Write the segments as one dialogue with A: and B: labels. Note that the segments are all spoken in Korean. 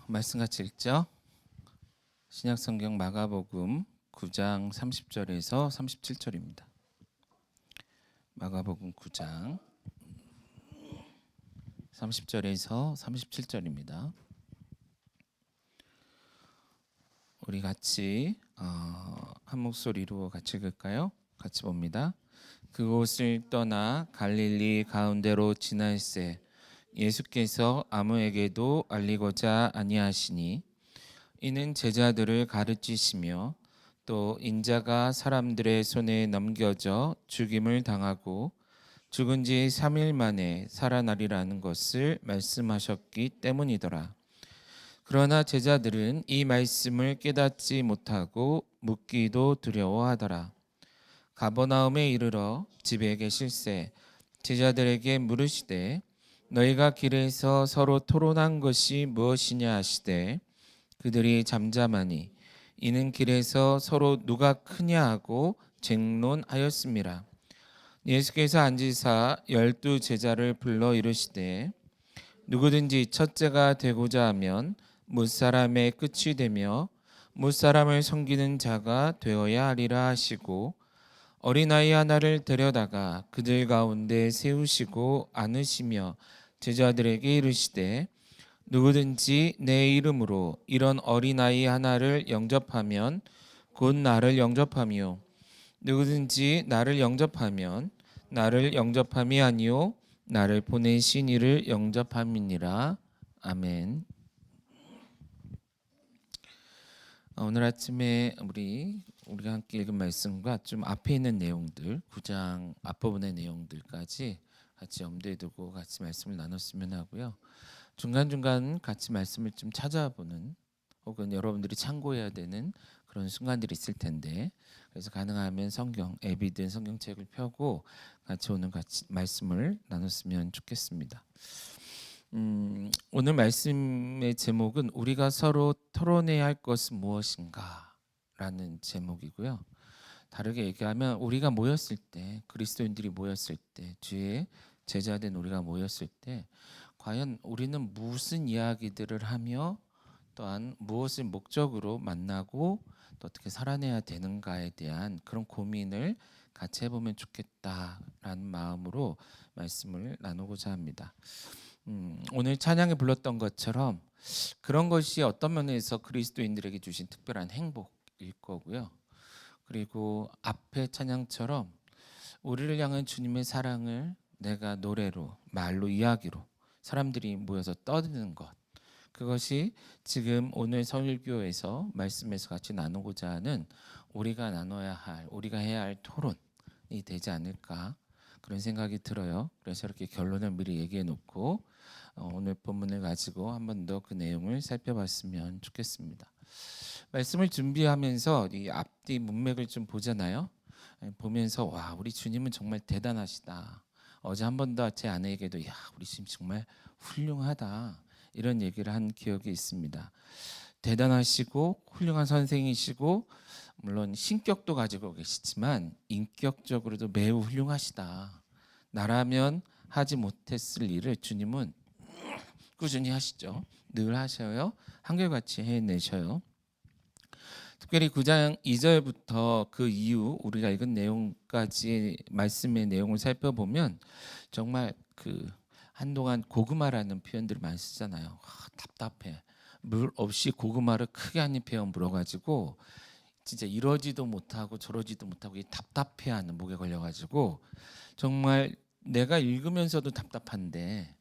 A: 말씀 같이 읽죠. 신약성경 마가복음 9장 30절에서 37절입니다. 마가복음 9장 30절에서 37절입니다. 우리 같이 한 목소리로 같이 읽을까요? 같이 봅니다. 그곳을 떠나 갈릴리 가운데로 지날새 예수께서 아무에게도 알리고자 아니하시니 이는 제자들을 가르치시며 또 인자가 사람들의 손에 넘겨져 죽임을 당하고 죽은 지 3일 만에 살아나리라는 것을 말씀하셨기 때문이더라. 그러나 제자들은 이 말씀을 깨닫지 못하고 묻기도 두려워하더라. 가버나움에 이르러 집에 계실새 제자들에게 물으시되 너희가 길에서 서로 토론한 것이 무엇이냐 하시되 그들이 잠잠하니 이는 길에서 서로 누가 크냐 하고 쟁론하였음이라. 예수께서 앉으사 12 제자를 불러 이르시되 누구든지 첫째가 되고자 하면 무사람의 끝이 되며 무사람을 섬기는 자가 되어야 하리라 하시고 어린아이 하나를 데려다가 그들 가운데 세우시고 안으시며 제자들에게 이르시되 누구든지 내 이름으로 이런 어린아이 하나를 영접하면 곧 나를 영접하며 누구든지 나를 영접하면 나를 영접함이 아니요 나를 보내신 이를 영접함이니라. 아멘. 오늘 아침에 우리가 함께 읽은 말씀과 좀 앞에 있는 내용들, 9장 앞부분의 내용들까지 같이 염두에 두고 같이 말씀을 나눴으면 하고요. 중간중간 같이 말씀을 좀 찾아보는 혹은 여러분들이 참고해야 되는 그런 순간들이 있을 텐데, 그래서 가능하면 성경 앱이든 성경책을 펴고 같이 오늘 같이 말씀을 나눴으면 좋겠습니다. 오늘 말씀의 제목은 우리가 서로 토론해야 할 것은 무엇인가 라는 제목이고요. 다르게 얘기하면 우리가 모였을 때, 그리스도인들이 모였을 때, 주의 제자된 우리가 모였을 때 과연 우리는 무슨 이야기들을 하며 또한 무엇을 목적으로 만나고 또 어떻게 살아내야 되는가에 대한 그런 고민을 같이 해보면 좋겠다라는 마음으로 말씀을 나누고자 합니다. 오늘 찬양에 불렀던 것처럼 그런 것이 어떤 면에서 그리스도인들에게 주신 특별한 행복일 거고요. 그리고 앞에 찬양처럼 우리를 향한 주님의 사랑을 내가 노래로, 말로, 이야기로 사람들이 모여서 떠드는 것, 그것이 지금 오늘 설교에서 말씀에서 같이 나누고자 하는 우리가 나눠야 할, 우리가 해야 할 토론이 되지 않을까 그런 생각이 들어요. 그래서 이렇게 결론을 미리 얘기해 놓고 오늘 본문을 가지고 한 번 더 그 내용을 살펴봤으면 좋겠습니다. 말씀을 준비하면서 이 앞뒤 문맥을 좀 보잖아요. 보면서 와, 우리 주님은 정말 대단하시다. 어제 한 번 더 제 아내에게도 야, 우리 주님 정말 훌륭하다 이런 얘기를 한 기억이 있습니다. 대단하시고 훌륭한 선생이시고 물론 신격도 가지고 계시지만 인격적으로도 매우 훌륭하시다. 나라면 하지 못했을 일을 주님은 꾸준히 하시죠. 늘 하셔요. 한결같이 해내셔요. 특별히 9장 2절부터 그 이후 우리가 읽은 내용까지 말씀의 내용을 살펴보면 정말 그 한동안 고구마라는 표현들을 많이 쓰잖아요. 답답해. 물 없이 고구마를 크게 한 입 베어 물어가지고 진짜 이러지도 못하고 저러지도 못하고 답답해하는 목에 걸려가지고 정말 내가 읽으면서도 답답한데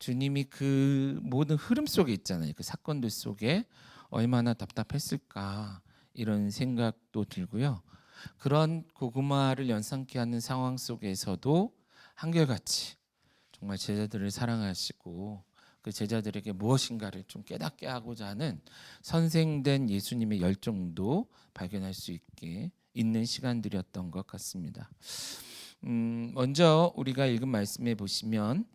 A: 주님이 그 모든 흐름 속에 있잖아요. 그 사건들 속에 얼마나 답답했을까 이런 생각도 들고요. 그런 고구마를 연상케 하는 상황 속에서도 한결같이 정말 제자들을 사랑하시고 그 제자들에게 무엇인가를 좀 깨닫게 하고자 하는 선생된 예수님의 열정도 발견할 수 있게 있는 시간들이었던 것 같습니다. 먼저 우리가 읽은 말씀에 보시면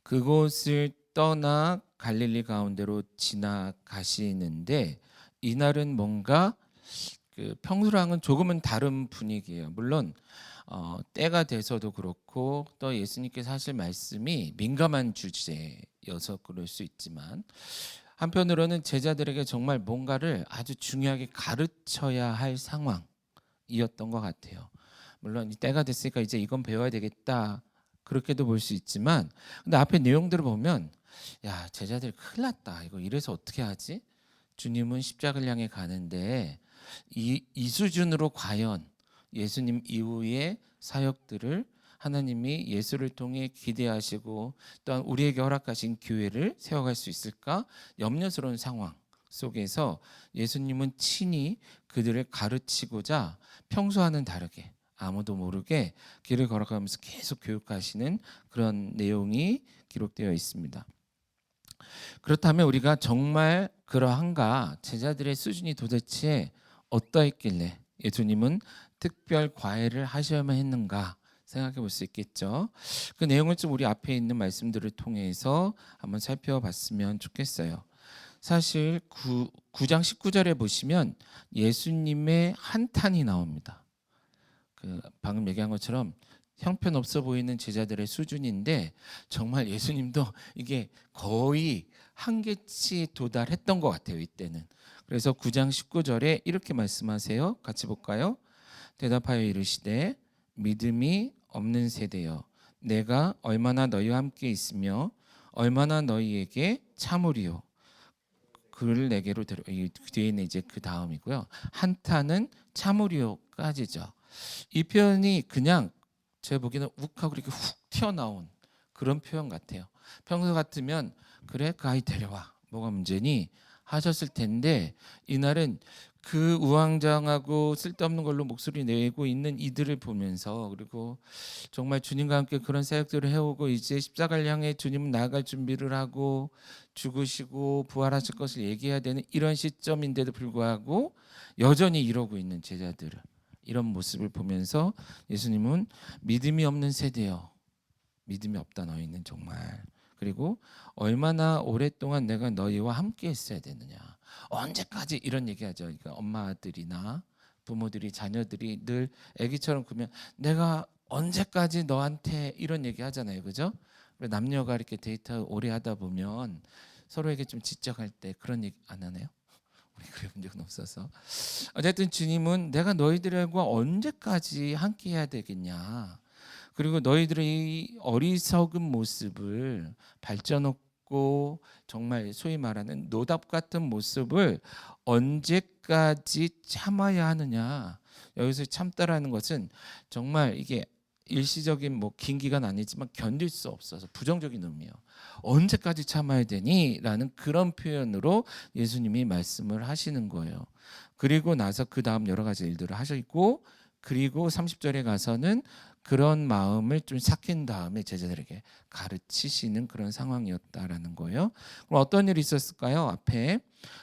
A: 그곳을 떠나 갈릴리 가운데로 지나가시는데 이날은 뭔가 그 평소랑은 조금은 다른 분위기예요. 물론 때가 돼서도 그렇고 또 예수님께서 하실 말씀이 민감한 주제에 예여서 그럴 수 있지만, 한편으로는 제자들에게 정말 뭔가를 아주 중요하게 가르쳐야 할 상황이었던 것 같아요. 물론 이 때가 됐으니까 이제 이건 배워야 되겠다, 그렇게도 볼 수 있지만, 근데 앞에 내용들을 보면 야, 제자들 큰일 났다, 이거 이래서 어떻게 하지? 주님은 십자가를 향해 가는데 이 수준으로 과연 예수님 이후의 사역들을 하나님이 예수를 통해 기대하시고 또한 우리에게 허락하신 교회를 세워갈 수 있을까 염려스러운 상황 속에서 예수님은 친히 그들을 가르치고자 평소와는 다르게 아무도 모르게 길을 걸어가면서 계속 교육하시는 그런 내용이 기록되어 있습니다. 그렇다면 우리가 정말 그러한가, 제자들의 수준이 도대체 어떠했길래 예수님은 특별 과외를 하셔야만 했는가 생각해 볼 수 있겠죠. 그 내용을 좀 우리 앞에 있는 말씀들을 통해서 한번 살펴봤으면 좋겠어요. 사실 9장 19절에 보시면 예수님의 한탄이 나옵니다. 그 방금 얘기한 것처럼 형편없어 보이는 제자들의 수준인데 정말 예수님도 이게 거의 한계치에 도달했던 것 같아요, 이때는. 그래서 9장 19절에 이렇게 말씀하세요. 같이 볼까요? 대답하여 이르시되 믿음이 없는 세대여, 내가 얼마나 너희와 함께 있으며 얼마나 너희에게 참으리요. 그를 내게로 데려. 이 뒤에는 이제 그 다음이고요. 한탄은 참으리요까지죠. 이 표현이 그냥 제가 보기에는 욱하고 이렇게 훅 튀어나온 그런 표현 같아요. 평소 같으면 그래, 그 아이 데려와, 뭐가 문제니 하셨을 텐데, 이날은 그 우왕좌왕하고 쓸데없는 걸로 목소리 내고 있는 이들을 보면서, 그리고 정말 주님과 함께 그런 사역들을 해오고 이제 십자가를 향해 주님 나아갈 준비를 하고 죽으시고 부활하실 것을 얘기해야 되는 이런 시점인데도 불구하고 여전히 이러고 있는 제자들을, 이런 모습을 보면서 예수님은 믿음이 없는 세대여, 믿음이 없다 너희는 정말. 그리고 얼마나 오랫동안 내가 너희와 함께 있어야 되느냐, 언제까지, 이런 얘기하죠. 그러니까 엄마들이나 부모들이 자녀들이 늘 아기처럼 크면 내가 언제까지 너한테, 이런 얘기 하잖아요, 그죠? 남녀가 이렇게 데이트 오래 하다 보면 서로에게 좀 지적할 때 그런 얘기 안 하나요? 우리 그래 본 적은 없어서. 어쨌든 주님은 내가 너희들과 언제까지 함께 해야 되겠냐, 그리고 너희들의 이 어리석은 모습을, 발전없고 정말 소위 말하는 노답 같은 모습을 언제까지 참아야 하느냐. 여기서 참다라는 것은 정말 이게 일시적인 뭐 긴 기간 아니지만 견딜 수 없어서 부정적인 의미예요. 언제까지 참아야 되니?라는 그런 표현으로 예수님이 말씀을 하시는 거예요. 그리고 나서 그 다음 여러 가지 일들을 하시고, 그리고 30절에 가서는 그런 마음을 좀 삭힌 다음에 제자들에게 가르치시는 그런 상황이었다라는 거예요. 그럼 어떤 일이 있었을까요? 앞에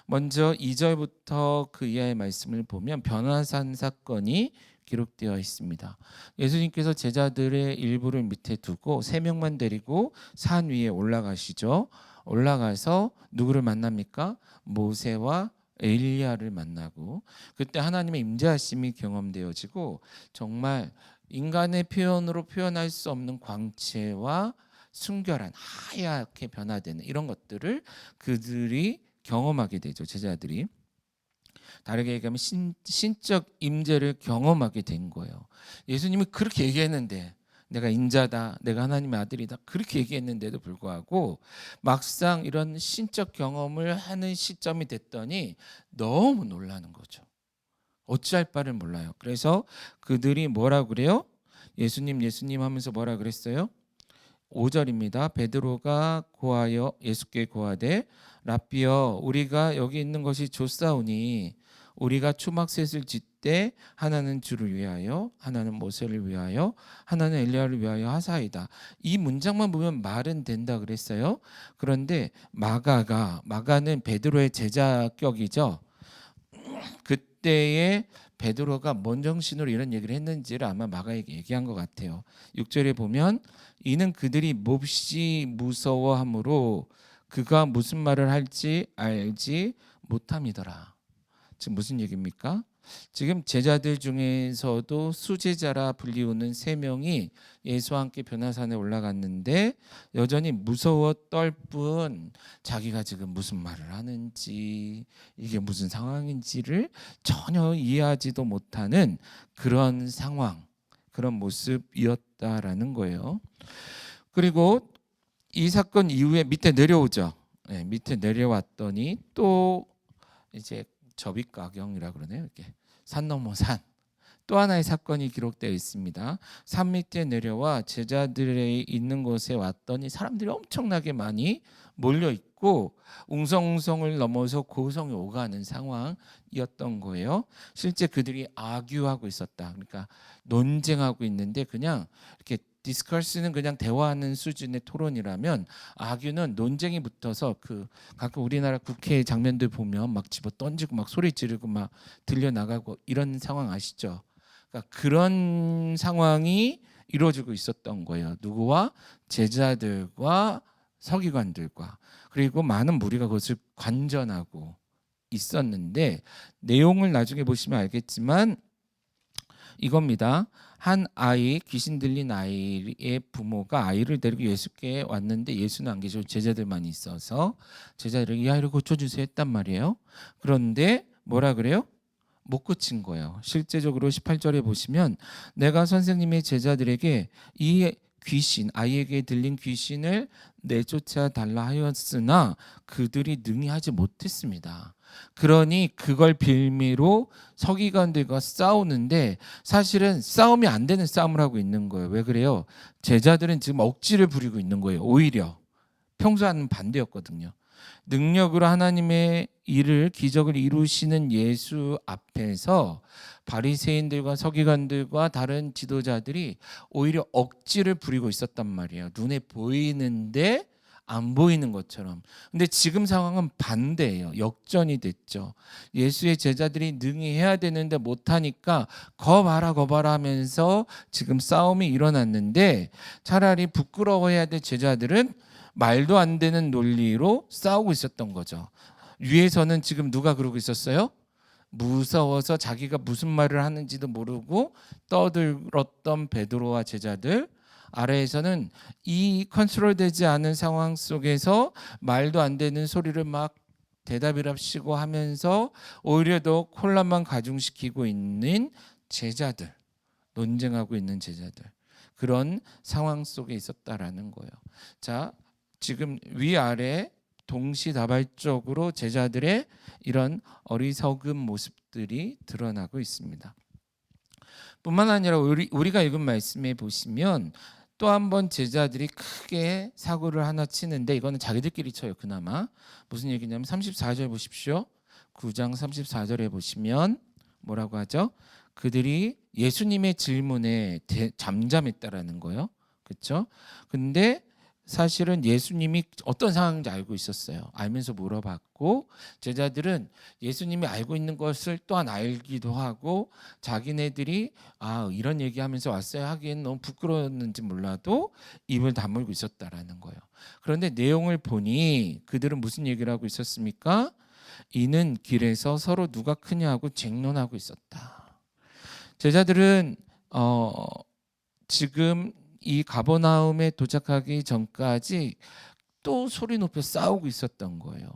A: 먼저 2절부터 그 이하의 말씀을 보면 변화산 사건이 기록되어 있습니다. 예수님께서 제자들의 일부를 밑에 두고 3명만 데리고 산 위에 올라가시죠. 올라가서 누구를 만납니까? 모세와 엘리야를 만나고, 그때 하나님의 임재하심이 경험되어지고 정말 인간의 표현으로 표현할 수 없는 광채와 순결한 하얗게 변화되는 이런 것들을 그들이 경험하게 되죠. 제자들이. 다르게 얘기하면 신적 임재를 경험하게 된 거예요. 예수님이 그렇게 얘기했는데, 내가 인자다, 내가 하나님의 아들이다, 그렇게 얘기했는데도 불구하고 막상 이런 신적 경험을 하는 시점이 됐더니 너무 놀라는 거죠. 어찌할 바를 몰라요. 그래서 그들이 뭐라 그래요? 예수님 예수님 하면서 뭐라 그랬어요? 5절입니다. 베드로가 고하여 예수께 고하되 랍비여, 우리가 여기 있는 것이 좋사오니 우리가 초막셋을 짓되 하나는 주를 위하여 하나는 모세를 위하여 하나는 엘리야를 위하여 하사이다. 이 문장만 보면 말은 된다 그랬어요. 그런데 마가는 베드로의 제자격이죠. 그때에 베드로가 뭔 정신으로 이런 얘기를 했는지를 아마 마가에게 얘기한 것 같아요. 6절에 보면 이는 그들이 몹시 무서워하므로 그가 무슨 말을 할지 알지 못함이더라. 지금 무슨 얘기입니까? 지금 제자들 중에서도 수제자라 불리우는 세 명이 예수와 함께 변화산에 올라갔는데 여전히 무서워 떨 뿐 자기가 지금 무슨 말을 하는지 이게 무슨 상황인지를 전혀 이해하지도 못하는 그런 상황, 그런 모습이었다라는 거예요. 그리고 이 사건 이후에 밑에 내려오죠. 네, 밑에 내려왔더니 또 이제 접입가경이라 그러네요. 이렇게 산 넘어 산. 또 하나의 사건이 기록되어 있습니다. 산 밑에 내려와 제자들이 있는 곳에 왔더니 사람들이 엄청나게 많이 몰려 있고 웅성웅성을 넘어서 고성이 오가는 상황이었던 거예요. 실제 그들이 아규하고 있었다. 그러니까 논쟁하고 있는데 그냥 이렇게 디스커스는 그냥 대화하는 수준의 토론이라면 아규는 논쟁이 붙어서 그 가끔 우리나라 국회 장면들 보면 막 집어 던지고 막 소리 지르고 막 들려 나가고 이런 상황 아시죠? 그러니까 그런 상황이 이루어지고 있었던 거예요. 누구와? 제자들과 서기관들과 그리고 많은 무리가 그것을 관전하고 있었는데 내용을 나중에 보시면 알겠지만 이겁니다. 한 아이, 귀신 들린 아이의 부모가 아이를 데리고 예수께 왔는데 예수는 안 계시고 제자들만 있어서 제자들이 이 아이를 고쳐주세요 했단 말이에요. 그런데 뭐라 그래요? 못 고친 거예요. 실제적으로 18절에 보시면 내가 선생님의 제자들에게 이 귀신, 아이에게 들린 귀신을 내쫓아 달라 하였으나 그들이 능히 하지 못했습니다. 그러니 그걸 빌미로 서기관들과 싸우는데 사실은 싸움이 안 되는 싸움을 하고 있는 거예요. 왜 그래요? 제자들은 지금 억지를 부리고 있는 거예요. 오히려 평소와는 반대였거든요. 능력으로 하나님의 일을 기적을 이루시는 예수 앞에서 바리새인들과 서기관들과 다른 지도자들이 오히려 억지를 부리고 있었단 말이에요. 눈에 보이는데 안 보이는 것처럼. 근데 지금 상황은 반대예요. 역전이 됐죠. 예수의 제자들이 능히 해야 되는데 못하니까 거 봐라 하면서 지금 싸움이 일어났는데 차라리 부끄러워해야 될 제자들은 말도 안 되는 논리로 싸우고 있었던 거죠. 위에서는 지금 누가 그러고 있었어요? 무서워서 자기가 무슨 말을 하는지도 모르고 떠들었던 베드로와 제자들, 아래에서는 이 컨트롤되지 않은 상황 속에서 말도 안 되는 소리를 막 대답이랍시고 하면서 오히려 더 혼란만 가중시키고 있는 제자들, 논쟁하고 있는 제자들, 그런 상황 속에 있었다라는 거예요. 자, 지금 위아래 동시다발적으로 제자들의 이런 어리석은 모습들이 드러나고 있습니다. 뿐만 아니라 우리가 읽은 말씀에 보시면 또 한 번 제자들이 크게 사고를 하나 치는데 이거는 자기들끼리 쳐요. 그나마 무슨 얘기냐면 34절 보십시오. 9장 34절에 보시면 뭐라고 하죠? 그들이 예수님의 질문에 잠잠했다라는 거예요. 그렇죠? 근데 사실은 예수님이 어떤 상황인지 알고 있었어요. 알면서 물어봤고 제자들은 예수님이 알고 있는 것을 또한 알기도 하고 자기네들이 이런 얘기하면서 왔어요 하기엔 너무 부끄러웠는지 몰라도 입을 다물고 있었다라는 거예요. 그런데 내용을 보니 그들은 무슨 얘기를 하고 있었습니까? 이는 길에서 서로 누가 크냐고 쟁론하고 있었다. 제자들은 지금 이 가버나움에 도착하기 전까지 또 소리 높여 싸우고 있었던 거예요.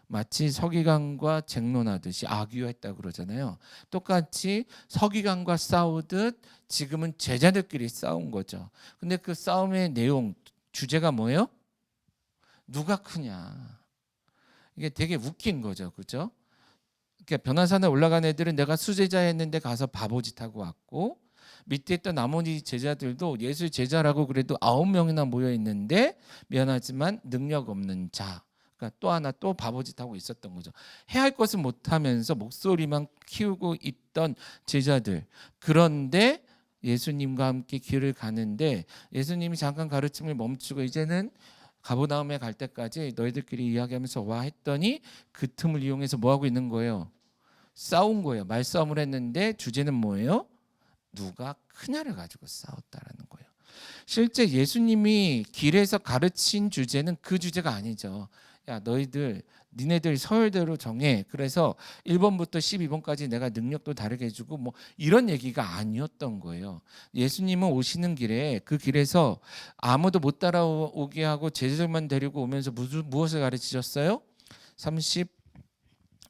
A: 마치 서기관과 쟁론하듯이 아규했다 그러잖아요. 똑같이 서기관과 싸우듯 지금은 제자들끼리 싸운 거죠. 근데 그 싸움의 내용, 주제가 뭐예요? 누가 크냐. 이게 되게 웃긴 거죠. 그죠? 그러니까 변화산에 올라간 애들은 내가 수제자였는데 가서 바보짓 하고 왔고 밑에 있던 나머지 제자들도 예수 제자라고 그래도 9명이나 모여 있는데 미안하지만 능력 없는 자. 그러니까 또 하나 또 바보짓 하고 있었던 거죠. 해야 할 것은 못하면서 목소리만 키우고 있던 제자들. 그런데 예수님과 함께 길을 가는데 예수님이 잠깐 가르침을 멈추고 이제는 가버나움에 갈 때까지 너희들끼리 이야기하면서 와 했더니 그 틈을 이용해서 뭐 하고 있는 거예요? 싸운 거예요. 말싸움을 했는데 주제는 뭐예요? 누가 크냐를 가지고 싸웠다라는 거예요. 실제 예수님이 길에서 가르친 주제는 그 주제가 아니죠. 야 너희들 니네들 서열대로 정해. 그래서 1번부터 12번까지 내가 능력도 다르게 해주고 뭐 이런 얘기가 아니었던 거예요. 예수님은 오시는 길에 그 길에서 아무도 못 따라오게 하고 제자들만 데리고 오면서 무엇을 가르치셨어요?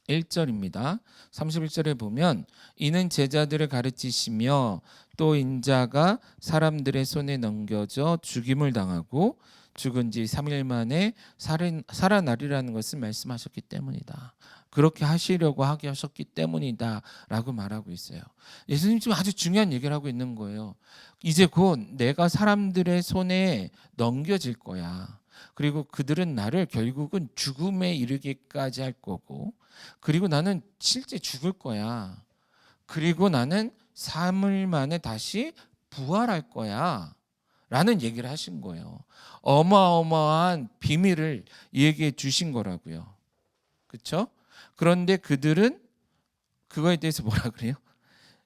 A: 31절입니다. 31절에 보면 이는 제자들을 가르치시며 또 인자가 사람들의 손에 넘겨져 죽임을 당하고 죽은 지 3일 만에 살아나리라는 것을 말씀하셨기 때문이다. 그렇게 하시려고 하게 하셨기 때문이다 라고 말하고 있어요. 예수님 지금 아주 중요한 얘기를 하고 있는 거예요. 이제 곧 내가 사람들의 손에 넘겨질 거야. 그리고 그들은 나를 결국은 죽음에 이르기까지 할 거고, 그리고 나는 실제 죽을 거야. 그리고 나는 3일 만에 다시 부활할 거야 라는 얘기를 하신 거예요. 어마어마한 비밀을 얘기해 주신 거라고요. 그렇죠? 그런데 그들은 그거에 대해서 뭐라 그래요?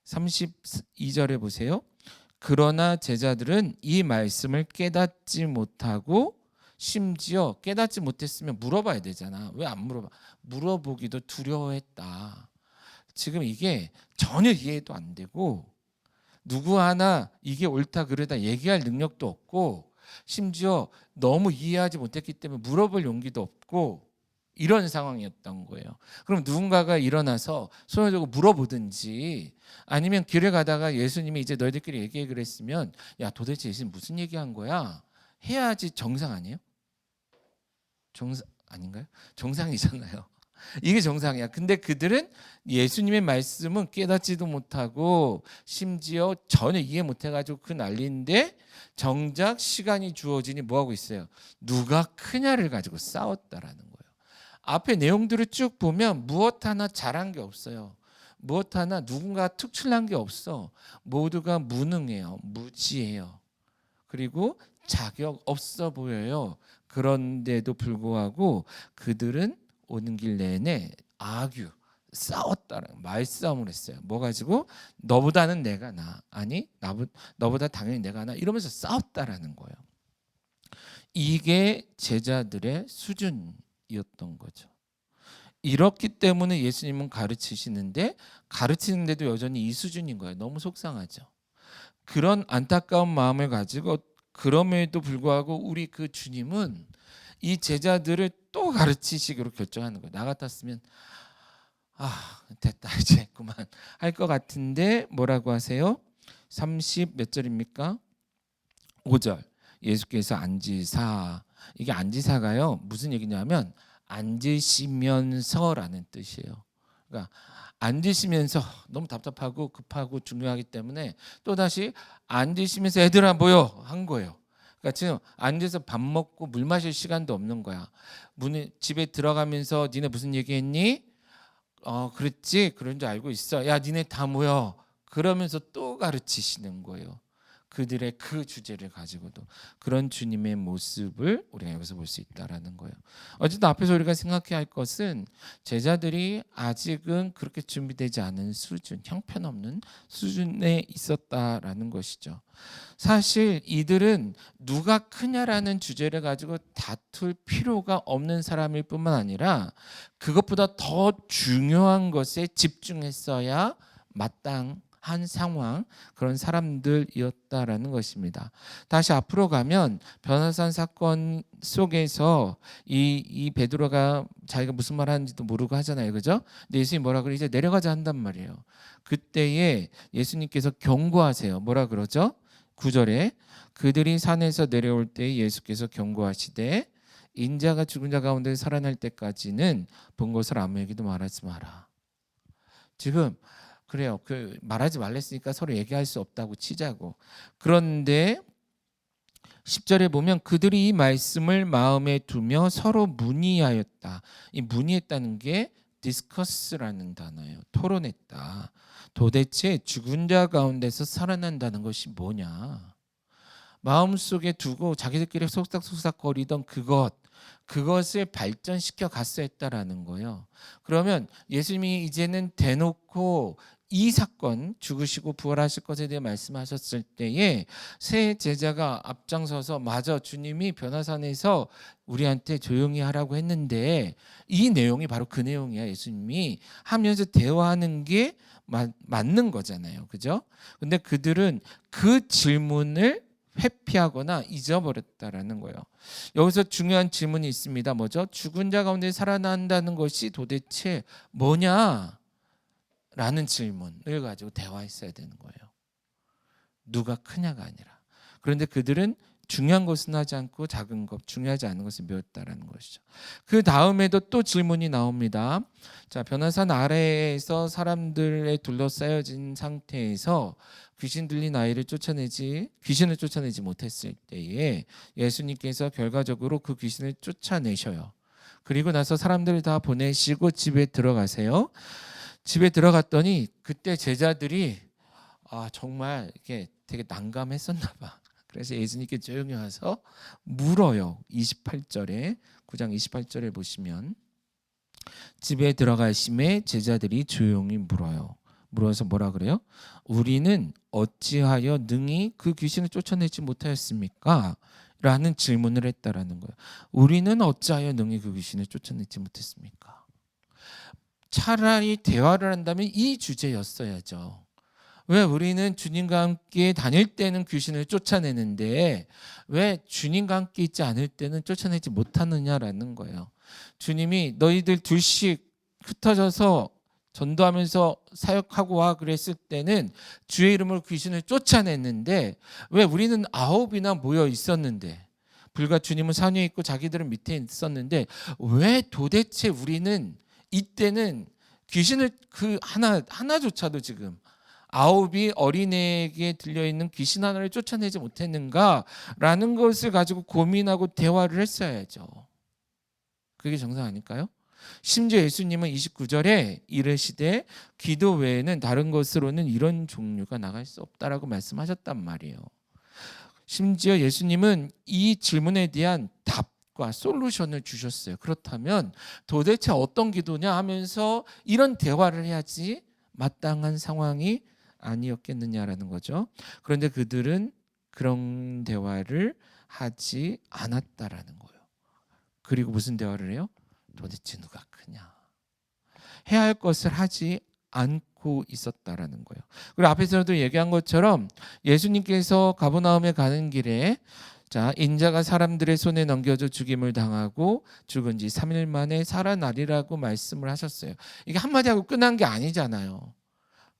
A: 32절에 보세요. 그러나 제자들은 이 말씀을 깨닫지 못하고, 심지어 깨닫지 못했으면 물어봐야 되잖아. 왜 안 물어봐? 물어보기도 두려워했다. 지금 이게 전혀 이해도 안 되고, 누구 하나 이게 옳다 그르다 얘기할 능력도 없고, 심지어 너무 이해하지 못했기 때문에 물어볼 용기도 없고, 이런 상황이었던 거예요. 그럼 누군가가 일어나서 손을 들고 물어보든지, 아니면 길에 가다가 예수님이 이제 너희들끼리 얘기해 그랬으면, 야 도대체 예수님 무슨 얘기한 거야? 해야지 정상 아니에요? 정상 아닌가요? 정상이잖아요. 이게 정상이야. 근데 그들은 예수님의 말씀은 깨닫지도 못하고 심지어 전혀 이해 못해가지고 그 난리인데, 정작 시간이 주어지니 뭐하고 있어요? 누가 크냐를 가지고 싸웠다라는 거예요. 앞에 내용들을 쭉 보면 무엇 하나 잘한 게 없어요. 무엇 하나 누군가 특출난 게 없어. 모두가 무능해요. 무지해요. 그리고 자격 없어 보여요. 그런데도 불구하고 그들은 오는 길 내내 싸웠다는 말싸움을 했어요. 뭐 가지고? 너보다는 내가 나. 아니 너보다 당연히 내가 나. 이러면서 싸웠다라는 거예요. 이게 제자들의 수준이었던 거죠. 이렇기 때문에 예수님은 가르치시는데, 가르치는데도 여전히 이 수준인 거예요. 너무 속상하죠. 그런 안타까운 마음을 가지고, 그럼에도 불구하고 우리 그 주님은 이 제자들을 또 가르치시기로 결정하는 거예요. 나 같았으면 됐다 이제 그만 할 것 같은데 뭐라고 하세요? 30 몇 절입니까? 5절. 예수께서 앉으사. 이게 앉으사가요 무슨 얘기냐면 앉으시면서라는 뜻이에요. 그러니까 앉으시면서 너무 답답하고 급하고 중요하기 때문에 또다시 앉으시면서 애들아 모여 한 거예요. 그러니까 지금 앉아서 밥 먹고 물 마실 시간도 없는 거야. 집에 들어가면서 니네 무슨 얘기했니? 그랬지. 그런 줄 알고 있어. 야 니네 다 모여. 그러면서 또 가르치시는 거예요. 그들의 그 주제를 가지고도. 그런 주님의 모습을 우리가 여기서 볼 수 있다라는 거예요. 어쨌든 앞에서 우리가 생각해야 할 것은 제자들이 아직은 그렇게 준비되지 않은 수준, 형편없는 수준에 있었다라는 것이죠. 사실 이들은 누가 크냐라는 주제를 가지고 다툴 필요가 없는 사람일 뿐만 아니라 그것보다 더 중요한 것에 집중했어야 마땅한 상황, 그런 사람들이었다라는 것입니다. 다시 앞으로 가면 변호산 사건 속에서 이 베드로가 자기가 무슨 말 하는지도 모르고 하잖아요, 그죠? 근데 예수님이 뭐라 그래? 이제 내려가자 한단 말이에요. 그때에 예수님께서 경고하세요. 뭐라 그러죠? 9절에 그들이 산에서 내려올 때 예수께서 경고하시되 인자가 죽은 자 가운데 살아날 때까지는 본 것을 아무에게도 말하지 마라. 지금 그래요. 말하지 말랬으니까 서로 얘기할 수 없다고 치자고. 그런데 10절에 보면 그들이 이 말씀을 마음에 두며 서로 문의하였다. 이 문의했다는 게 디스커스라는 단어예요. 토론했다. 도대체 죽은 자 가운데서 살아난다는 것이 뭐냐? 마음속에 두고 자기들끼리 속삭속삭거리던 그것을 발전시켜 갔어야 했다라는 거예요. 그러면 예수님이 이제는 대놓고 이 사건 죽으시고 부활하실 것에 대해 말씀하셨을 때에 세 제자가 앞장서서 맞아 주님이 변화산에서 우리한테 조용히 하라고 했는데 이 내용이 바로 그 내용이야. 예수님이 하면서 대화하는 게 맞는 거잖아요. 그죠? 근데 그들은 그 질문을 회피하거나 잊어버렸다라는 거예요. 여기서 중요한 질문이 있습니다. 뭐죠? 죽은 자 가운데 살아난다는 것이 도대체 뭐냐? 라는 질문을 가지고 대화했어야 되는 거예요. 누가 크냐가 아니라. 그런데 그들은 중요한 것은 하지 않고 작은 것, 중요하지 않은 것을 배웠다라는 것이죠. 그 다음에도 또 질문이 나옵니다. 자, 변화산 아래에서 사람들에 둘러싸여진 상태에서 귀신을 쫓아내지 못했을 때에 예수님께서 결과적으로 그 귀신을 쫓아내셔요. 그리고 나서 사람들을 다 보내시고 집에 들어가세요. 집에 들어갔더니 그때 제자들이 정말 이게 되게 난감했었나 봐. 그래서 예수님께 조용히 와서 물어요. 28절에 9장 28절에 보시면 집에 들어가심에 제자들이 조용히 물어요. 물어서 뭐라 그래요? 우리는 어찌하여 능히 그 귀신을 쫓아내지 못하였습니까? 라는 질문을 했다라는 거예요. 우리는 어찌하여 능히 그 귀신을 쫓아내지 못했습니까? 차라리 대화를 한다면 이 주제였어야죠. 왜 우리는 주님과 함께 다닐 때는 귀신을 쫓아내는데 왜 주님과 함께 있지 않을 때는 쫓아내지 못하느냐라는 거예요. 주님이 너희들 둘씩 흩어져서 전도하면서 사역하고 와 그랬을 때는 주의 이름으로 귀신을 쫓아냈는데 왜 우리는 9이나 모여 있었는데 불과 주님은 산 위에 있고 자기들은 밑에 있었는데 왜 도대체 우리는 이때는 귀신을 그 하나조차도 지금 9이 어린애에게 들려있는 귀신 하나를 쫓아내지 못했는가라는 것을 가지고 고민하고 대화를 했어야죠. 그게 정상 아닐까요? 심지어 예수님은 29절에 이르시되 기도 외에는 다른 것으로는 이런 종류가 나갈 수 없다라고 말씀하셨단 말이에요. 심지어 예수님은 이 질문에 대한 답과 솔루션을 주셨어요. 그렇다면 도대체 어떤 기도냐 하면서 이런 대화를 해야지 마땅한 상황이 아니었겠느냐라는 거죠. 그런데 그들은 그런 대화를 하지 않았다라는 거예요. 그리고 무슨 대화를 해요? 도대체 누가 크냐? 해야 할 것을 하지 않고 있었다라는 거예요. 그리고 앞에서도 얘기한 것처럼 예수님께서 가버나움에 가는 길에 인자가 사람들의 손에 넘겨져 죽임을 당하고 죽은 지 3일 만에 살아나리라고 말씀을 하셨어요. 이게 한마디 하고 끝난 게 아니잖아요.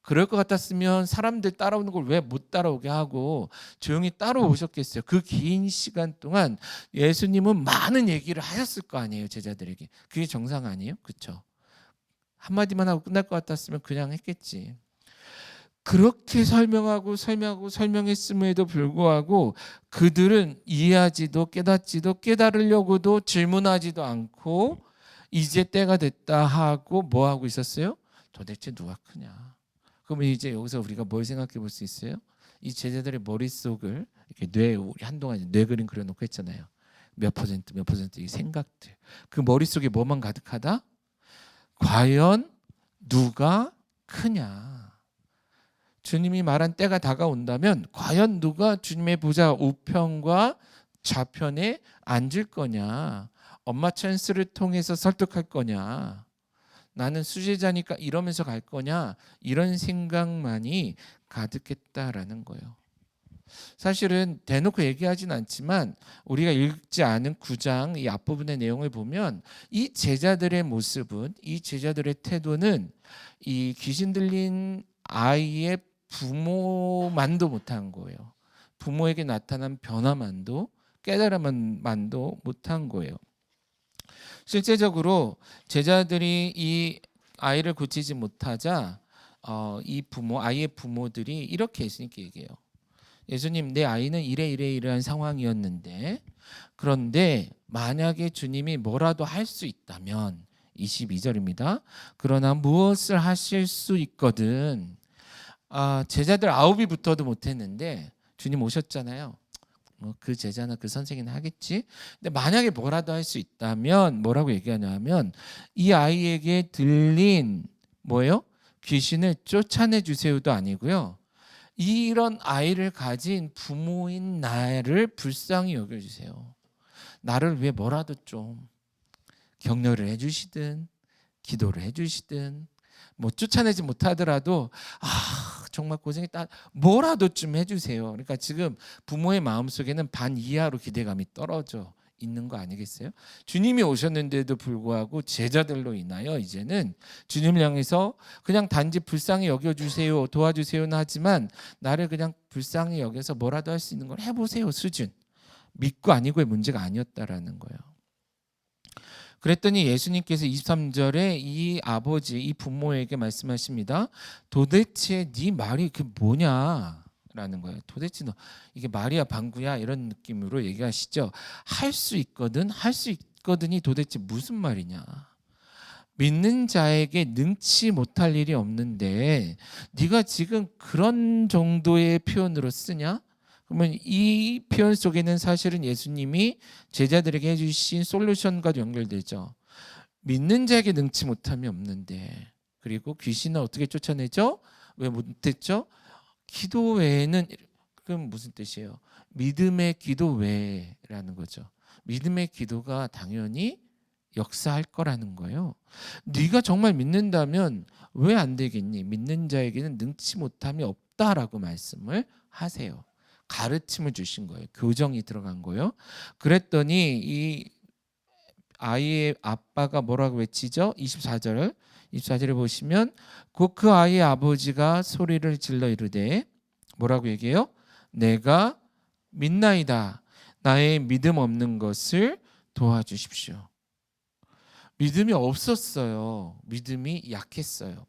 A: 그럴 것 같았으면 사람들 따라오는 걸 왜 못 따라오게 하고 조용히 따라오셨겠어요. 그 긴 시간 동안 예수님은 많은 얘기를 하셨을 거 아니에요. 제자들에게. 그게 정상 아니에요? 그렇죠? 한마디만 하고 끝날 것 같았으면 그냥 했겠지. 그렇게 설명했음에도 불구하고 그들은 이해하지도 깨닫지도 깨달으려고도 질문하지도 않고 이제 때가 됐다 하고 뭐 하고 있었어요? 도대체 누가 크냐? 그러면 이제 여기서 우리가 뭘 생각해 볼 수 있어요? 이 제자들의 머릿속을 이렇게 우리 한동안 뇌 그림 그려놓고 했잖아요. 몇 퍼센트 이 생각들. 그 머릿속에 뭐만 가득하다? 과연 누가 크냐? 주님이 말한 때가 다가온다면 과연 누가 주님의 보좌 우편과 좌편에 앉을 거냐? 엄마 찬스를 통해서 설득할 거냐? 나는 수제자니까 이러면서 갈 거냐? 이런 생각만이 가득했다라는 거예요. 사실은 대놓고 얘기하진 않지만 우리가 읽지 않은 9장 이 앞부분의 내용을 보면 이 제자들의 모습은, 이 제자들의 태도는 이 귀신 들린 아이의 부모만도 못한 거예요. 부모에게 나타난 변화만도 깨달음만도 못한 거예요. 실제적으로 제자들이 이 아이를 고치지 못하자 아이의 부모들이 이렇게 예수님께 얘기해요. 예수님, 내 아이는 이러한 상황이었는데 그런데 만약에 주님이 뭐라도 할 수 있다면 22절입니다. 그러나 무엇을 하실 수 있거든. 제자들 9이 붙어도 못했는데 주님 오셨잖아요. 그 제자나 그 선생님은 하겠지. 근데 만약에 뭐라도 할 수 있다면 뭐라고 얘기하냐면 이 아이에게 들린 뭐예요? 귀신을 쫓아내 주세요도 아니고요. 이런 아이를 가진 부모인 나를 불쌍히 여겨주세요. 나를 위해 뭐라도 좀 격려를 해주시든 기도를 해주시든 뭐 쫓아내지 못하더라도 정말 고생했다 뭐라도 좀 해주세요. 그러니까 지금 부모의 마음속에는 반 이하로 기대감이 떨어져 있는 거 아니겠어요? 주님이 오셨는데도 불구하고 제자들로 인하여 이제는 주님을 향해서 그냥 단지 불쌍히 여겨주세요 도와주세요는 하지만 나를 그냥 불쌍히 여겨서 뭐라도 할 수 있는 걸 해보세요 수준, 믿고 아니고의 문제가 아니었다라는 거예요. 그랬더니 예수님께서 23절에 이 아버지, 이 부모에게 말씀하십니다. 도대체 네 말이 그 뭐냐? 라는 거예요. 도대체 너 이게 말이야 방구야 이런 느낌으로 얘기하시죠. 할 수 있거든, 할 수 있거든이 도대체 무슨 말이냐? 믿는 자에게 능치 못할 일이 없는데 네가 지금 그런 정도의 표현으로 쓰냐? 그러면 이 표현 속에는 사실은 예수님이 제자들에게 해주신 솔루션과 연결되죠. 믿는 자에게 능치 못함이 없는데, 그리고 귀신은 어떻게 쫓아내죠? 왜 못했죠? 기도 외에는, 그럼 무슨 뜻이에요? 믿음의 기도 외라는 거죠. 믿음의 기도가 당연히 역사할 거라는 거예요. 네가 정말 믿는다면 왜 안 되겠니? 믿는 자에게는 능치 못함이 없다라고 말씀을 하세요. 가르침을 주신 거예요. 교정이 들어간 거예요. 그랬더니 이 아이의 아빠가 뭐라고 외치죠? 24절에 보시면 곧 그 아이의 아버지가 소리를 질러 이르되 뭐라고 얘기해요? 내가 믿나이다. 나의 믿음 없는 것을 도와주십시오. 믿음이 없었어요. 믿음이 약했어요.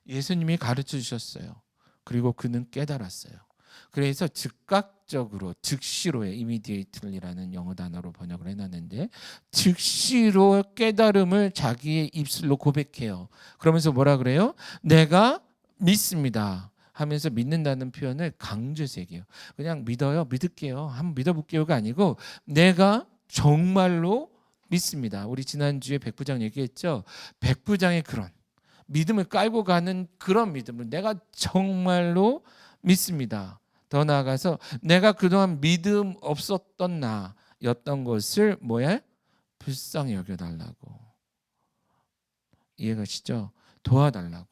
A: 예수님이 가르쳐 주셨어요. 그리고 그는 깨달았어요. 그래서 즉각적으로, 즉시로의 immediately라는 영어 단어로 번역을 해놨는데 즉시로 깨달음을 자기의 입술로 고백해요. 그러면서 뭐라 그래요? 내가 믿습니다 하면서 믿는다는 표현을 강조해서 얘기해요. 그냥 믿어요, 믿을게요, 한번 믿어볼게요가 아니고 내가 정말로 믿습니다. 우리 지난주에 백부장 얘기했죠. 백부장의 그런 믿음을 깔고 가는 그런 믿음을 내가 정말로 믿습니다. 더 나아가서 내가 그동안 믿음 없었던 나였던 것을 뭐야? 불쌍히 여겨달라고. 이해가시죠? 도와달라고.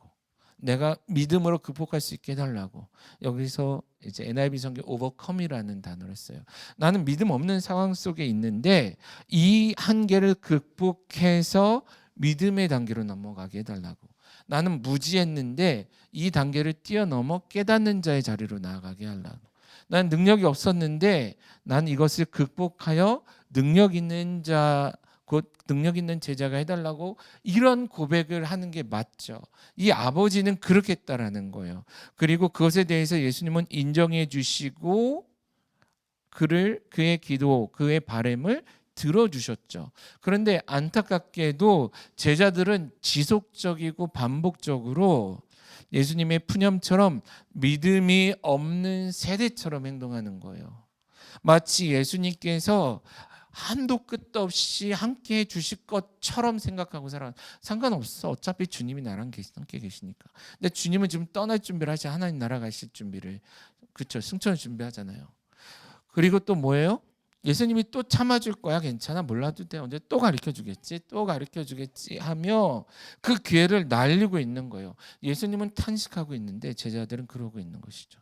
A: 내가 믿음으로 극복할 수 있게 해달라고. 여기서 이제 NIV 성경 overcome이라는 단어를 써요. 나는 믿음 없는 상황 속에 있는데 이 한계를 극복해서 믿음의 단계로 넘어가게 해달라고. 나는 무지했는데 이 단계를 뛰어넘어 깨닫는 자의 자리로 나아가게 하려고. 난 능력이 없었는데 난 이것을 극복하여 능력 있는 자, 곧 능력 있는 제자가 해달라고 이런 고백을 하는 게 맞죠. 이 아버지는 그렇게 했다라는 거예요. 그리고 그것에 대해서 예수님은 인정해 주시고 그의 기도, 그의 바람을 들어주셨죠. 그런데 안타깝게도 제자들은 지속적이고 반복적으로 예수님의 푸념처럼 믿음이 없는 세대처럼 행동하는 거예요. 마치 예수님께서 한도 끝도 없이 함께 해주실 것처럼 생각하고 살아. 상관없어. 어차피 주님이 나랑 함께 계시니까. 근데 주님은 지금 떠날 준비를 하지, 하나님 나라 가실 준비를, 그렇죠, 승천을 준비하잖아요. 그리고 또 뭐예요? 예수님이 또 참아줄 거야. 괜찮아, 몰라도 돼. 언제 또 가르쳐주겠지, 또 가르쳐주겠지 하며 그 기회를 날리고 있는 거예요. 예수님은 탄식하고 있는데 제자들은 그러고 있는 것이죠.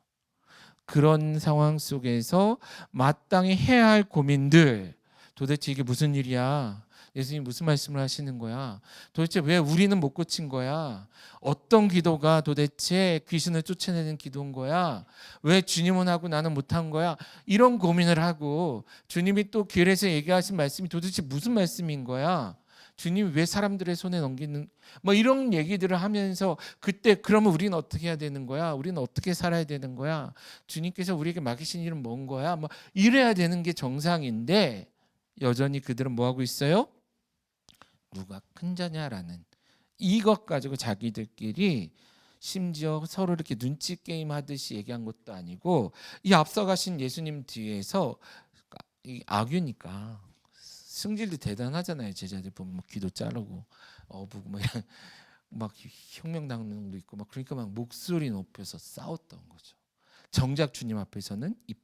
A: 그런 상황 속에서 마땅히 해야 할 고민들, 도대체 이게 무슨 일이야? 예수님 무슨 말씀을 하시는 거야? 도대체 왜 우리는 못 고친 거야? 어떤 기도가 도대체 귀신을 쫓아내는 기도인 거야? 왜 주님은 하고 나는 못한 거야? 이런 고민을 하고 주님이 또 길에서 얘기하신 말씀이 도대체 무슨 말씀인 거야? 주님이 왜 사람들의 손에 넘기는 뭐 이런 얘기들을 하면서 그때 그러면 우리는 어떻게 해야 되는 거야? 우리는 어떻게 살아야 되는 거야? 주님께서 우리에게 맡기신 일은 뭔 거야? 뭐 이래야 되는 게 정상인데 여전히 그들은 뭐 하고 있어요? 누가 큰 자냐라는 이것 가지고 자기들끼리 심지어 서로 이렇게 눈치 게임 하듯이 얘기한 것도 아니고 이 앞서가신 예수님 뒤에서 이 악유니까 승질도 대단하잖아요. 제자들 보면 뭐 귀도 자르고 어부고 뭐 막 혁명당도 있고 막 그러니까 막 목소리 높여서 싸웠던 거죠. 정작 주님 앞에서는 입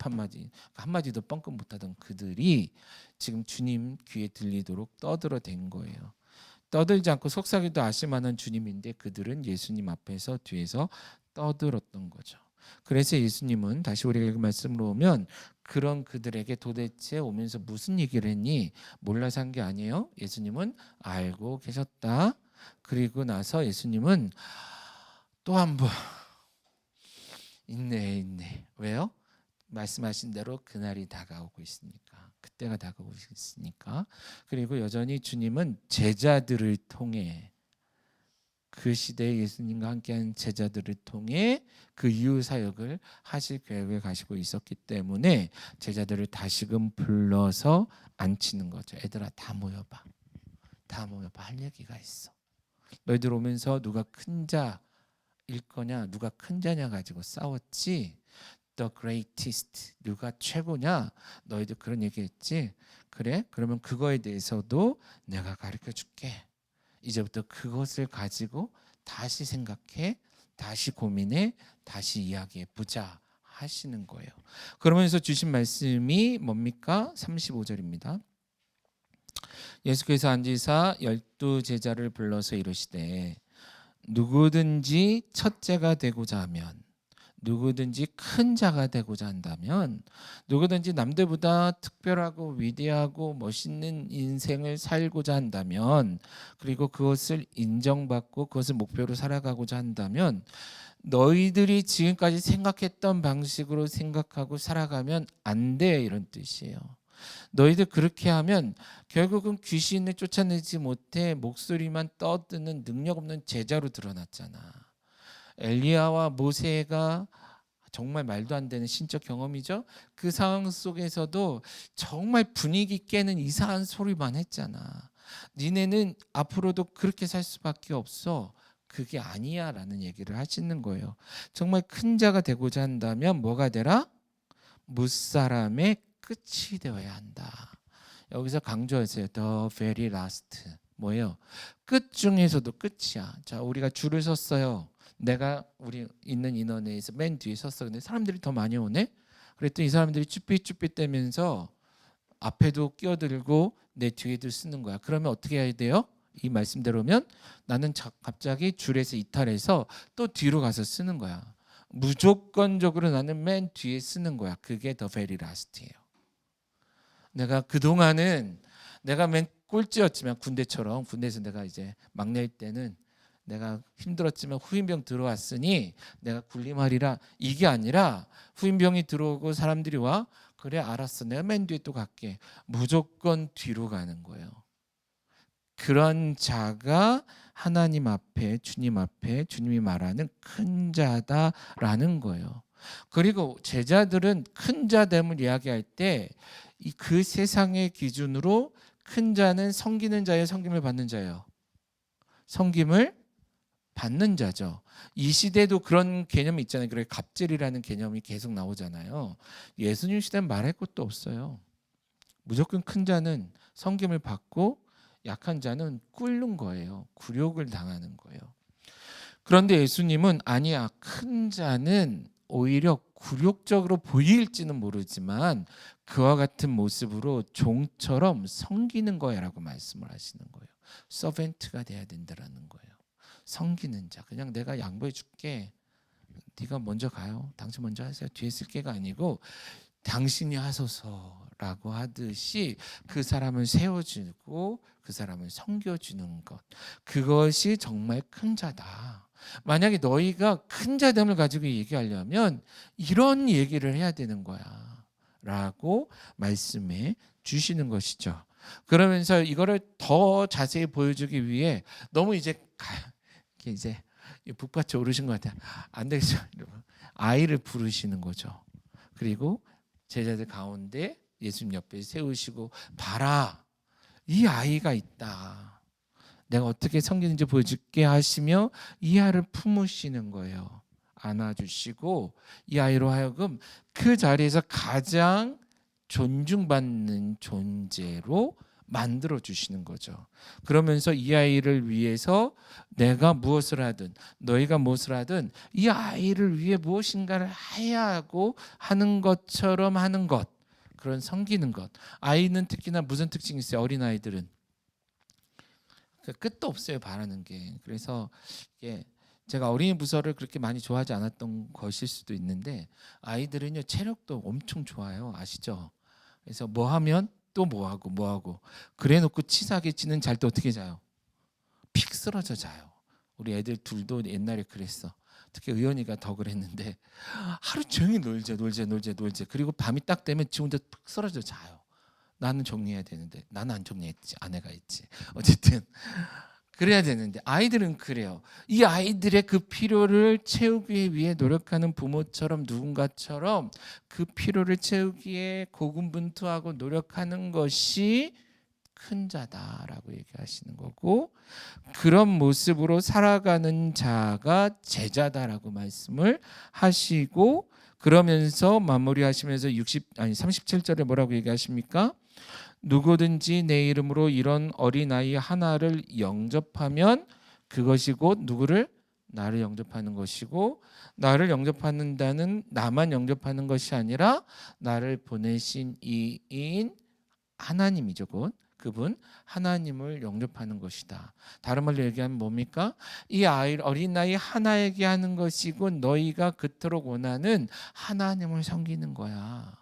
A: 한마디도 뻥끗 못하던 그들이 지금 주님 귀에 들리도록 떠들어댄 거예요. 떠들지 않고 속삭이도 아실만한 주님인데 그들은 예수님 앞에서 뒤에서 떠들었던 거죠. 그래서 예수님은 다시 우리가 읽은 말씀으로 오면 그런 그들에게 도대체 오면서 무슨 얘기를 했니? 몰라서 한 게 아니에요. 예수님은 알고 계셨다. 그리고 나서 예수님은 또 한 번 있네. 왜요? 말씀하신 대로 그날이 다가오고 있으니까. 그때가 다가오고 있으니까. 그리고 여전히 주님은 제자들을 통해 그 시대에 예수님과 함께한 제자들을 통해 그 이후 사역을 하실 계획을 가지고 있었기 때문에 제자들을 다시금 불러서 앉히는 거죠. 얘들아 다 모여봐. 할 얘기가 있어. 너희들 오면서 누가 큰 자일 거냐 누가 큰 자냐 가지고 싸웠지. The greatest 누가 최고냐 너희들 그런 얘기했지. 그래? 그러면 그거에 대해서도 내가 가르쳐 줄게. 이제부터 그것을 가지고 다시 생각해, 다시 고민해, 다시 이야기해 보자 하시는 거예요. 그러면서 주신 말씀이 뭡니까? 35절입니다. 예수께서 앉으사 12제자를 불러서 이르시되 누구든지 첫째가 되고자 하면 누구든지 큰 자가 되고자 한다면 누구든지 남들보다 특별하고 위대하고 멋있는 인생을 살고자 한다면 그리고 그것을 인정받고 그것을 목표로 살아가고자 한다면 너희들이 지금까지 생각했던 방식으로 생각하고 살아가면 안 돼 이런 뜻이에요. 너희들 그렇게 하면 결국은 귀신을 쫓아내지 못해 목소리만 떠드는 능력 없는 제자로 드러났잖아. 엘리야와 모세가 정말 말도 안 되는 신적 경험이죠. 그 상황 속에서도 정말 분위기 깨는 이상한 소리만 했잖아. 니네는 앞으로도 그렇게 살 수밖에 없어. 그게 아니야 라는 얘기를 하시는 거예요. 정말 큰 자가 되고자 한다면 뭐가 되라? 무사람의 끝이 되어야 한다. 여기서 강조했어요. The very last. 뭐예요? 끝 중에서도 끝이야. 자, 우리가 줄을 섰어요. 내가 우리 있는 인원에서 맨 뒤에 섰어. 근데 사람들이 더 많이 오네. 그랬더니 이 사람들이 쭈삣쭈삣대면서 앞에도 끼어들고 내 뒤에도 쓰는 거야. 그러면 어떻게 해야 돼요? 이 말씀대로면 나는 갑자기 줄에서 이탈해서 또 뒤로 가서 쓰는 거야. 무조건적으로 나는 맨 뒤에 쓰는 거야. 그게 더 베리 라스트예요. 내가 그동안은 내가 맨 꼴찌였지만 군대에서 내가 이제 막내일 때는 내가 힘들었지만 후임병 들어왔으니 내가 군림하리라 이게 아니라 후임병이 들어오고 사람들이 와 그래 알았어 내가 맨 뒤에 또 갈게 무조건 뒤로 가는 거예요. 그런 자가 하나님 앞에 주님 앞에 주님이 말하는 큰 자다라는 거예요. 그리고 제자들은 큰 자됨을 이야기할 때 그 세상의 기준으로 큰 자는 섬기는 자예요, 섬김을 받는 자예요? 섬김을 받는 자죠. 이 시대도 그런 개념이 있잖아요. 그래 갑질이라는 개념이 계속 나오잖아요. 예수님 시대는 말할 것도 없어요. 무조건 큰 자는 섬김을 받고 약한 자는 꿇는 거예요. 굴욕을 당하는 거예요. 그런데 예수님은 아니야. 큰 자는 오히려 굴욕적으로 보일지는 모르지만 그와 같은 모습으로 종처럼 섬기는 거야라고 말씀을 하시는 거예요. 서벤트가 돼야 된다라는 거예요. 섬기는 자. 그냥 내가 양보해 줄게. 네가 먼저 가요. 당신 먼저 하세요. 뒤에 쓸 게가 아니고 당신이 하소서라고 하듯이 그 사람을 세워주고 그 사람을 섬겨주는 것. 그것이 정말 큰 자다. 만약에 너희가 큰 자됨을 가지고 얘기하려면 이런 얘기를 해야 되는 거야 라고 말씀해 주시는 것이죠. 그러면서 이거를 더 자세히 보여주기 위해 너무 이제 북받쳐 오르신 것 같아요. 안 되겠죠. 아이를 부르시는 거죠. 그리고 제자들 가운데 예수님 옆에 세우시고 봐라 이 아이가 있다. 내가 어떻게 섬기는지 보여줄게 하시며 이 아이를 품으시는 거예요. 안아주시고 이 아이로 하여금 그 자리에서 가장 존중받는 존재로 만들어 주시는 거죠. 그러면서 이 아이를 위해서 내가 무엇을 하든 너희가 무엇을 하든 이 아이를 위해 무엇인가를 해야 하고 하는 것처럼 하는 것, 그런 섬기는 것. 아이는 특히나 무슨 특징이 있어요? 어린아이들은 끝도 없어요, 바라는 게. 그래서 이게 제가 어린이 부서를 그렇게 많이 좋아하지 않았던 것일 수도 있는데, 아이들은요 체력도 엄청 좋아요. 아시죠? 그래서 뭐 하면 또 뭐 하고 뭐 하고, 그래 놓고 치사하게 치는 잘 때 어떻게 자요? 픽 쓰러져 자요. 우리 애들 둘도 옛날에 그랬어. 특히 의원이가 더 그랬는데 하루 종일 놀자. 그리고 밤이 딱 되면 지 혼자 푹 쓰러져 자요. 나는 정리해야 되는데 나는 안 정리했지, 아내가 했지. 어쨌든 그래야 되는데 아이들은 그래요. 이 아이들의 그 필요를 채우기 위해 노력하는 부모처럼, 누군가처럼 그 필요를 채우기에 고군분투하고 노력하는 것이 큰 자다라고 얘기하시는 거고, 그런 모습으로 살아가는 자가 제자다라고 말씀을 하시고, 그러면서 마무리하시면서 37절에 뭐라고 얘기하십니까? 누구든지 내 이름으로 이런 어린아이 하나를 영접하면 그것이 곧 누구를? 나를 영접하는 것이고, 나를 영접한다는 나만 영접하는 것이 아니라 나를 보내신 이인 하나님이죠. 곧 그분 하나님을 영접하는 것이다. 다른 말로 얘기하면 뭡니까? 이 어린아이 하나에게 하는 것이고 너희가 그토록 원하는 하나님을 섬기는 거야.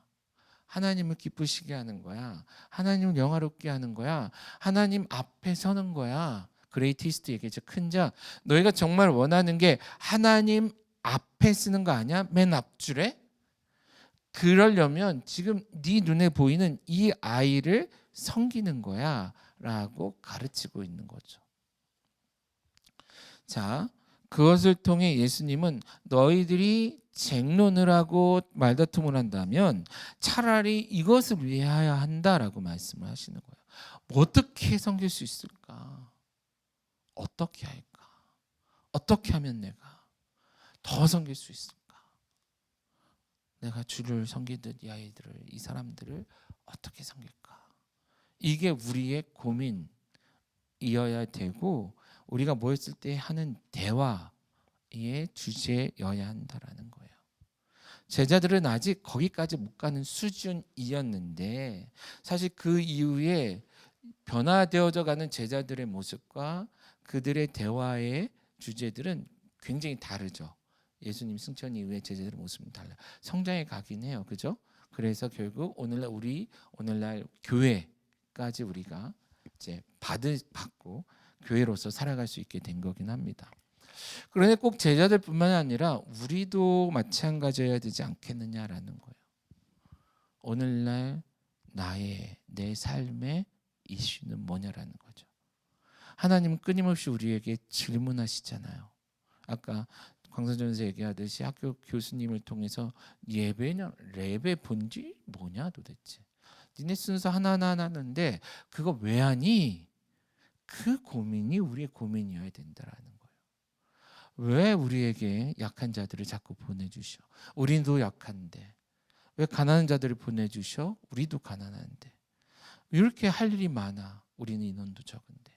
A: 하나님을 기쁘시게 하는 거야. 하나님을 영화롭게 하는 거야. 하나님 앞에 서는 거야. 그레이티스트 얘기죠. 큰 자. 너희가 정말 원하는 게 하나님 앞에 쓰는 거 아니야? 맨 앞줄에? 그러려면 지금 네 눈에 보이는 이 아이를 섬기는 거야 라고 가르치고 있는 거죠. 자, 그것을 통해 예수님은 너희들이 쟁론을 하고 말다툼을 한다면 차라리 이것을 위하여 한다라고 말씀을 하시는 거예요. 어떻게 섬길 수 있을까? 어떻게 할까? 어떻게 하면 내가 더 섬길 수 있을까? 내가 주를 섬기듯 이 아이들을, 이 사람들을 어떻게 섬길까? 이게 우리의 고민이어야 되고, 우리가 모였을 때 하는 대화의 주제여야 한다라는 거예요. 제자들은 아직 거기까지 못 가는 수준이었는데, 사실 그 이후에 변화되어져 가는 제자들의 모습과 그들의 대화의 주제들은 굉장히 다르죠. 예수님 승천 이후에 제자들의 모습은 달라요. 성장해 가긴 해요. 그죠? 그래서 결국 오늘날 교회까지 우리가 이제 받고 교회로서 살아갈 수 있게 된 거긴 합니다. 그런데 꼭 제자들뿐만 아니라 우리도 마찬가지여야 되지 않겠느냐라는 거예요. 오늘날 내 삶의 이슈는 뭐냐라는 거죠. 하나님은 끊임없이 우리에게 질문하시잖아요. 아까 광선전에서 얘기하듯이 학교 교수님을 통해서 예배 본질 뭐냐 도대체. 니네 순서 하나하나 하는데 그거 왜 하니? 그 고민이 우리의 고민이어야 된다라는 거예요. 왜 우리에게 약한 자들을 자꾸 보내주셔? 우리도 약한데. 왜 가난한 자들을 보내주셔? 우리도 가난한데. 이렇게 할 일이 많아. 우리는 인원도 적은데.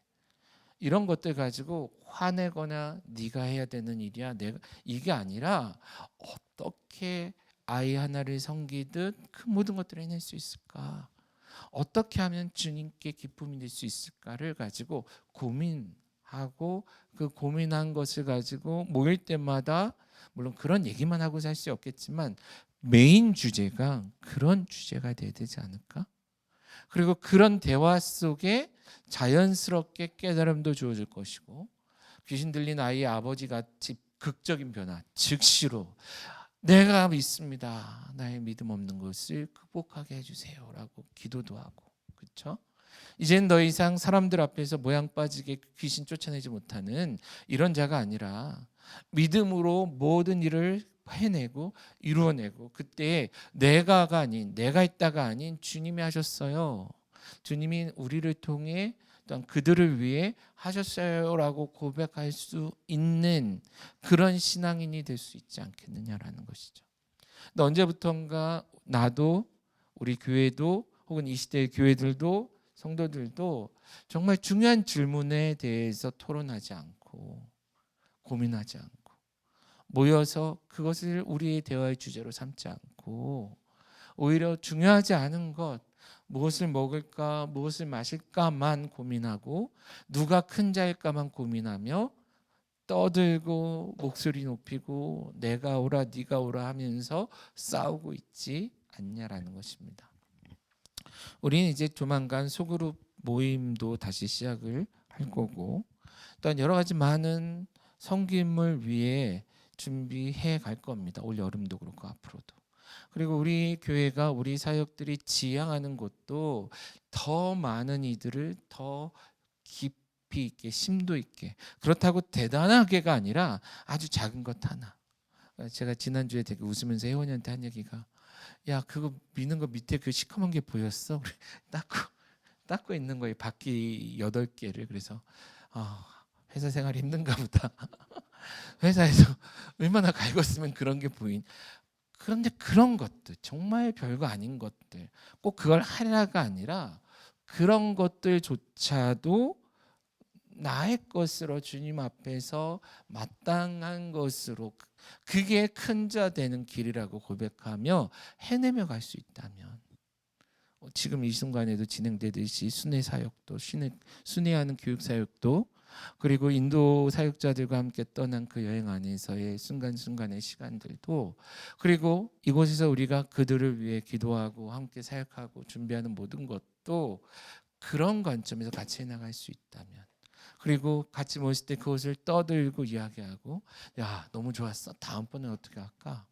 A: 이런 것들 가지고 화내거나 네가 해야 되는 일이야, 내가, 이게 아니라 어떻게 아이 하나를 섬기듯 그 모든 것들을 해낼 수 있을까? 어떻게 하면 주님께 기쁨이 될 수 있을까를 가지고 고민하고, 그 고민한 것을 가지고 모일 때마다 물론 그런 얘기만 하고 살 수 없겠지만 메인 주제가 그런 주제가 돼야 되지 않을까? 그리고 그런 대화 속에 자연스럽게 깨달음도 주어질 것이고, 귀신 들린 아이의 아버지같이 극적인 변화, 즉시로 내가 믿습니다, 나의 믿음 없는 것을 극복하게 해주세요라고 기도도 하고, 그렇죠? 이젠 더 이상 사람들 앞에서 모양 빠지게 귀신 쫓아내지 못하는 이런 자가 아니라 믿음으로 모든 일을 해내고 이루어내고, 그때 내가가 아닌, 내가 했다가 아닌 주님이 하셨어요. 주님이 우리를 통해 또한 그들을 위해 하셨어요라고 고백할 수 있는 그런 신앙인이 될 수 있지 않겠느냐라는 것이죠. 근데 언제부턴가 나도, 우리 교회도, 혹은 이 시대의 교회들도 성도들도 정말 중요한 질문에 대해서 토론하지 않고 고민하지 않고 모여서 그것을 우리의 대화의 주제로 삼지 않고 오히려 중요하지 않은 것, 무엇을 먹을까, 무엇을 마실까만 고민하고 누가 큰 자일까만 고민하며 떠들고 목소리 높이고 내가 오라 네가 오라 하면서 싸우고 있지 않냐라는 것입니다. 우리는 이제 조만간 소그룹 모임도 다시 시작을 할 거고 또한 여러 가지 많은 섬김을 위해 준비해 갈 겁니다. 올 여름도 그렇고 앞으로도. 그리고 우리 교회가 우리 사역들이 지향하는 곳도 더 많은 이들을 더 깊이 있게 심도 있게 그렇다고 대단하게가 아니라 아주 작은 것 하나. 제가 지난주에 되게 웃으면서 혜원이한테 한 얘기가 야 그거 미는 거 밑에 그 시커먼 게 보였어? 우리 닦고 있는 거예요. 바퀴 8개를. 그래서 회사 생활이 힘든가 보다. 회사에서 얼마나 갈궜으면 그런 게 보인. 그런데 그런 것들 정말 별거 아닌 것들 꼭 그걸 하려가 아니라 그런 것들조차도 나의 것으로 주님 앞에서 마땅한 것으로 그게 큰 자 되는 길이라고 고백하며 해내며 갈 수 있다면 지금 이 순간에도 진행되듯이 순회 사역도 순회하는 교육 사역도 그리고 인도 사역자들과 함께 떠난 그 여행 안에서의 순간순간의 시간들도 그리고 이곳에서 우리가 그들을 위해 기도하고 함께 사역하고 준비하는 모든 것도 그런 관점에서 같이 해나갈 수 있다면 그리고 같이 모였을 때 그것을 떠들고 이야기하고 야 너무 좋았어 다음번에 어떻게 할까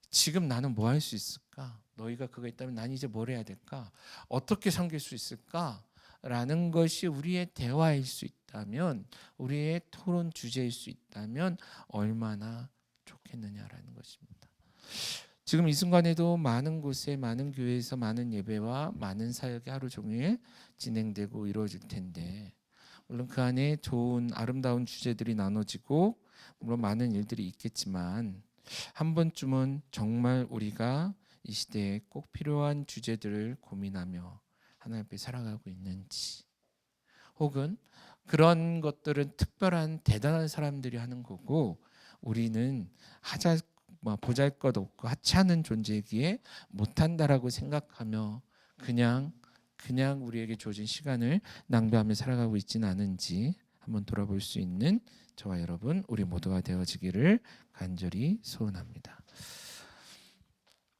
A: 지금 나는 뭐 할 수 있을까 너희가 그거 있다면 난 이제 뭘 해야 될까 어떻게 섬길 수 있을까 라는 것이 우리의 대화일 수 있다면 우리의 토론 주제일 수 있다면 얼마나 좋겠느냐라는 것입니다. 지금 이 순간에도 많은 곳에 많은 교회에서 많은 예배와 많은 사역이 하루 종일 진행되고 이루어질 텐데 물론 그 안에 좋은 아름다운 주제들이 나눠지고 물론 많은 일들이 있겠지만 한 번쯤은 정말 우리가 이 시대에 꼭 필요한 주제들을 고민하며 하나님 앞에 살아가고 있는지 혹은 그런 것들은 특별한 대단한 사람들이 하는 거고 우리는 보잘것없고 하찮은 존재이기에 못한다라고 생각하며 그냥 우리에게 주어진 시간을 낭비하며 살아가고 있지는 않은지 한번 돌아볼 수 있는 저와 여러분 우리 모두가 되어지기를 간절히 소원합니다.